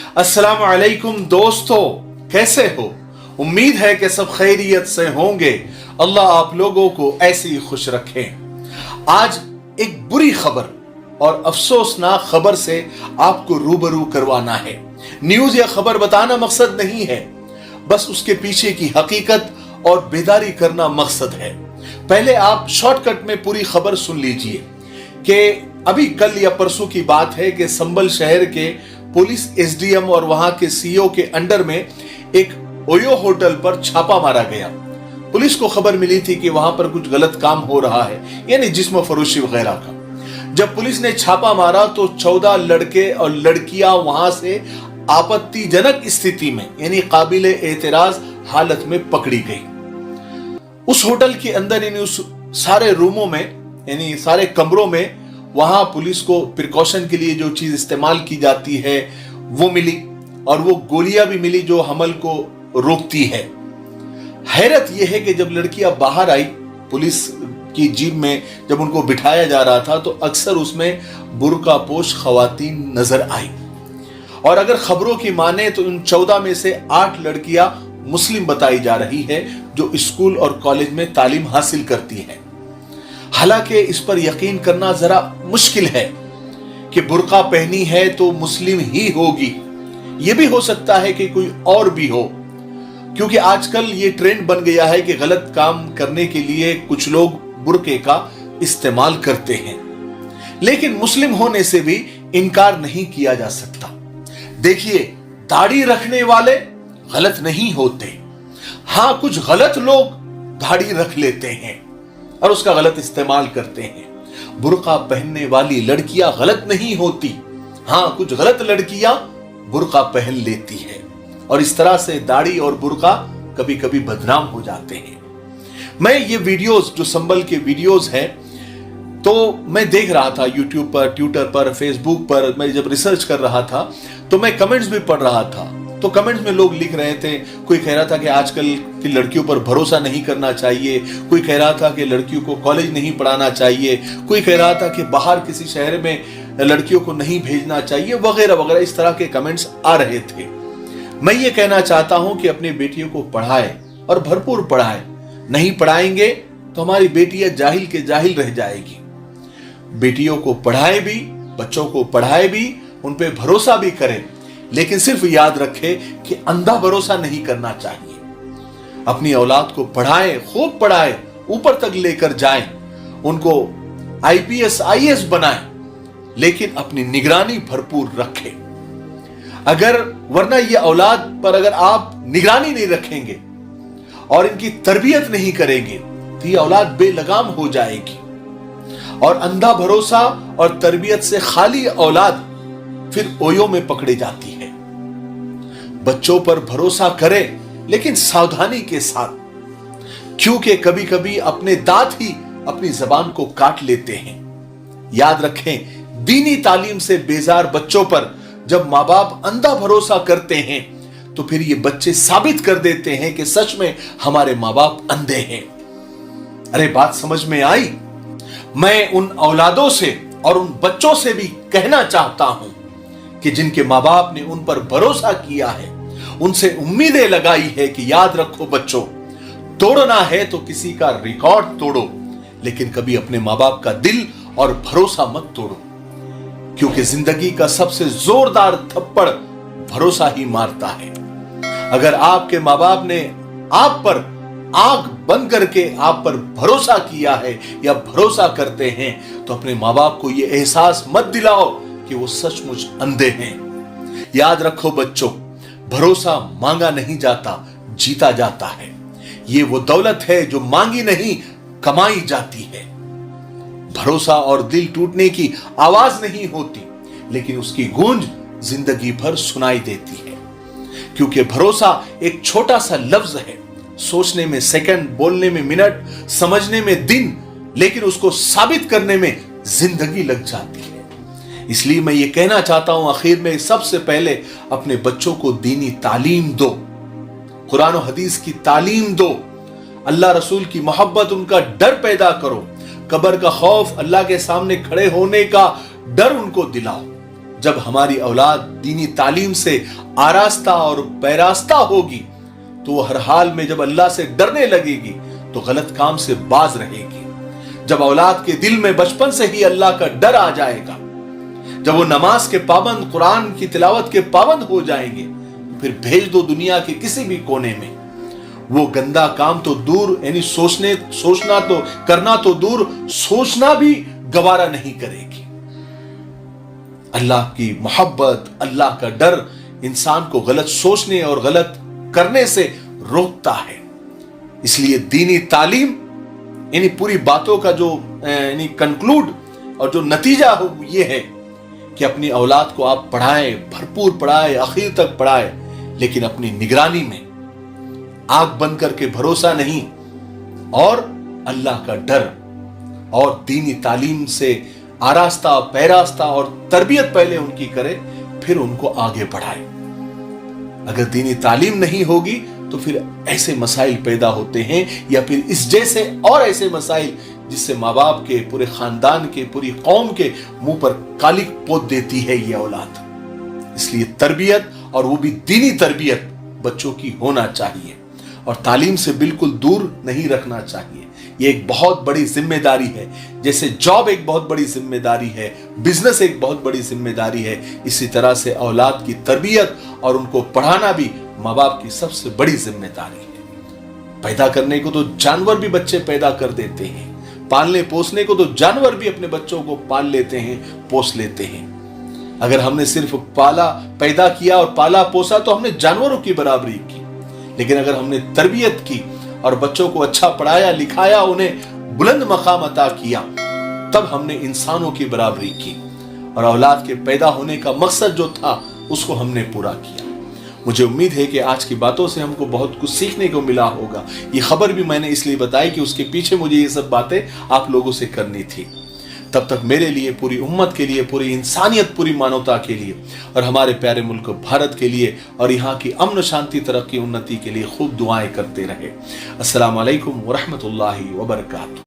अस्सलाम वालेकुम दोस्तों, कैसे हो? उम्मीद है कि सब खैरियत से होंगे। अल्लाह आप लोगों को ऐसे ही खुश रखें। आज एक बुरी खबर और अफसोसनाक खबर से आपको रूबरू करवाना है। न्यूज या खबर बताना मकसद नहीं है, बस उसके पीछे की हकीकत और बेदारी करना मकसद है। पहले आप शॉर्टकट में पूरी खबर सुन लीजिए कि अभी कल या परसों की बात है कि संभल शहर के पुलिस एसडीएम और वहां के सीईओ के अंडर में एक ओयो होटल पर छापा मारा गया। पुलिस को खबर मिली थी कि वहां पर कुछ गलत काम हो रहा है, यानी जिस्म फरोशी वगैरह का। जब पुलिस ने छापा मारा तो 14 लड़के और लड़कियां वहां से आपत्तिजनक स्थिति में यानी काबिले एतराज हालत में पकड़ी गई। उस होटल के अंदर यानी उस सारे रूमों में यानी सारे कमरों में वहां पुलिस को प्रिकॉशन के लिए जो चीज इस्तेमाल की जाती है वो मिली, और वो गोलियां भी मिली जो हमल को रोकती है। हैरत यह है कि जब लड़कियां बाहर आई पुलिस की जीप में, जब उनको बिठाया जा रहा था तो अक्सर उसमें बुर्का पोश खवातीन नजर आई। और अगर खबरों की माने तो उन 14 में से 8 लड़कियां मुस्लिम बताई जा रही है जो स्कूल और कॉलेज में तालीम हासिल करती हैं। हालांकि इस पर यकीन करना जरा मुश्किल है कि बुर्का पहनी है तो मुस्लिम ही होगी। यह भी हो सकता है कि कोई और भी हो, क्योंकि आजकल ये ट्रेंड बन गया है कि गलत काम करने के लिए कुछ लोग बुर्के का इस्तेमाल करते हैं। लेकिन मुस्लिम होने से भी इनकार नहीं किया जा सकता। देखिए, दाढ़ी रखने वाले गलत नहीं होते। हां, कुछ गलत लोग दाढ़ी रख लेते हैं और उसका गलत इस्तेमाल करते हैं। बुर्का पहनने वाली लड़कियां गलत नहीं होती। हां, कुछ गलत लड़कियां बुर्का पहन लेती है और इस तरह से दाढ़ी और बुर्का कभी कभी बदनाम हो जाते हैं। मैं ये वीडियोस जो संभल के वीडियोस हैं तो मैं देख रहा था यूट्यूब पर, ट्विटर पर, फेसबुक पर। मैं जब रिसर्च कर रहा था तो मैं कमेंट्स भी पढ़ रहा था। तो कमेंट्स में लोग लिख रहे थे, कोई कह रहा था कि आजकल की लड़कियों पर भरोसा नहीं करना चाहिए, कोई कह रहा था कि लड़कियों को कॉलेज नहीं पढ़ाना चाहिए, कोई कह रहा था कि बाहर किसी शहर में लड़कियों को नहीं भेजना चाहिए, वगैरह वगैरह। इस तरह के कमेंट्स आ रहे थे। मैं ये कहना चाहता हूं कि अपनी बेटियों को पढ़ाए और भरपूर पढ़ाए। नहीं पढ़ाएंगे तो हमारी बेटियां जाहिल के जाहिल रह जाएगी। बेटियों को पढ़ाए भी, बच्चों को पढ़ाए भी, उन पे भरोसा भी करें, लेकिन सिर्फ याद रखें कि अंधा भरोसा नहीं करना चाहिए। अपनी औलाद को पढ़ाएं, खूब पढ़ाएं, ऊपर तक लेकर जाएं, उनको आईपीएस आईएएस बनाएं, लेकिन अपनी निगरानी भरपूर रखें। वरना ये औलाद पर अगर आप निगरानी नहीं रखेंगे और इनकी तरबियत नहीं करेंगे तो ये औलाद बेलगाम हो जाएगी। और अंधा भरोसा और तरबियत से खाली औलाद फिर ओयो में पकड़ी जाती है। बच्चों पर भरोसा करें लेकिन सावधानी के साथ, क्योंकि कभी कभी अपने दांत ही अपनी जबान को काट लेते हैं। याद रखें, दीनी तालीम से बेजार बच्चों पर जब माँ बाप अंधा भरोसा करते हैं तो फिर ये बच्चे साबित कर देते हैं कि सच में हमारे माँ बाप अंधे हैं। अरे बात समझ में आई? मैं उन औलादों से और उन बच्चों से भी कहना चाहता हूं कि जिनके माँ बाप ने उन पर भरोसा किया है, उनसे उम्मीदें लगाई है कि याद रखो बच्चों, तोड़ना है तो किसी का रिकॉर्ड तोड़ो, लेकिन कभी अपने माँ बाप का दिल और भरोसा मत तोड़ो, क्योंकि जिंदगी का सबसे जोरदार थप्पड़ भरोसा ही मारता है। अगर आपके माँ बाप ने आप पर आंख बंद करके आप पर भरोसा किया है या भरोसा करते हैं तो अपने माँ बाप को यह एहसास मत दिलाओ कि वो सचमुच अंधे हैं। याद रखो बच्चों, भरोसा मांगा नहीं जाता, जीता जाता है। ये वो दौलत है जो मांगी नहीं, कमाई जाती है। भरोसा और दिल टूटने की आवाज नहीं होती, लेकिन उसकी गूंज जिंदगी भर सुनाई देती है। क्योंकि भरोसा एक छोटा सा लफ्ज है, सोचने में सेकंड, बोलने में मिनट, समझने में दिन, लेकिन उसको साबित करने में जिंदगी लग जाती है। इसलिए मैं ये कहना चाहता हूं आखिर में, सबसे पहले अपने बच्चों को दीनी तालीम दो, कुरान और हदीस की तालीम दो, अल्लाह रसूल की मोहब्बत, उनका डर पैदा करो, कब्र का खौफ, अल्लाह के सामने खड़े होने का डर उनको दिलाओ। जब हमारी औलाद दीनी तालीम से आरास्ता और पैरास्ता होगी तो वो हर हाल में जब अल्लाह से डरने लगेगी तो गलत काम से बाज रहेगी। जब औलाद के दिल में बचपन से ही अल्लाह का डर आ जाएगा, जब वो नमाज के पाबंद, कुरान की तिलावत के पाबंद हो जाएंगे, फिर भेज दो दुनिया के किसी भी कोने में, वो गंदा काम तो दूर, यानी सोचना तो करना तो दूर, सोचना भी गवारा नहीं करेगी। अल्लाह की मोहब्बत, अल्लाह का डर इंसान को गलत सोचने और गलत करने से रोकता है। इसलिए दीनी तालीम, यानी पूरी बातों का जो यानी कंक्लूड और जो नतीजा हो ये है कि अपनी औलाद को आप पढ़ाएं, भरपूर पढ़ाएं, आखिर तक पढ़ाएं, लेकिन अपनी निगरानी में, आंख बंद करके भरोसा नहीं, और अल्लाह का डर और दीनी तालीम से आरास्ता, पैरास्ता और तरबियत पहले उनकी करे, फिर उनको आगे बढ़ाए। अगर दीनी तालीम नहीं होगी तो फिर ऐसे मसाइल पैदा होते हैं, या फिर इस जैसे और ऐसे मसाइल जिससे माँ बाप के, पूरे खानदान के, पूरी कौम के मुंह पर कालिक पोत देती है ये औलाद। इसलिए तरबियत, और वो भी दीनी तरबियत बच्चों की होना चाहिए, और तालीम से बिल्कुल दूर नहीं रखना चाहिए। ये एक बहुत बड़ी जिम्मेदारी है। जैसे जॉब एक बहुत बड़ी जिम्मेदारी है, बिजनेस एक बहुत बड़ी जिम्मेदारी है, इसी तरह से औलाद की तरबियत और उनको पढ़ाना भी माँ बाप की सबसे बड़ी जिम्मेदारी है। पैदा करने को तो जानवर भी बच्चे पैदा कर देते हैं, पालने पोसने को तो जानवर भी अपने बच्चों को पाल लेते हैं, पोस लेते हैं। अगर हमने सिर्फ पैदा किया और पाला पोसा तो हमने जानवरों की बराबरी की, लेकिन अगर हमने तरबियत की और बच्चों को अच्छा पढ़ाया, लिखाया, उन्हें बुलंद मकाम अता किया, तब हमने इंसानों की बराबरी की, और औलाद के पैदा होने का मकसद जो था उसको हमने पूरा किया। मुझे उम्मीद है कि आज की बातों से हमको बहुत कुछ सीखने को मिला होगा। ये खबर भी मैंने इसलिए बताई कि उसके पीछे मुझे ये सब बातें आप लोगों से करनी थी। तब तक मेरे लिए, पूरी उम्मत के लिए, पूरी इंसानियत, पूरी मानवता के लिए, और हमारे प्यारे मुल्क भारत के लिए, और यहाँ की अमन, शांति, तरक्की, उन्नति के लिए खूब दुआएं करते रहे। अस्सलाम वालेकुम व रहमतुल्लाहि व बरकातहू।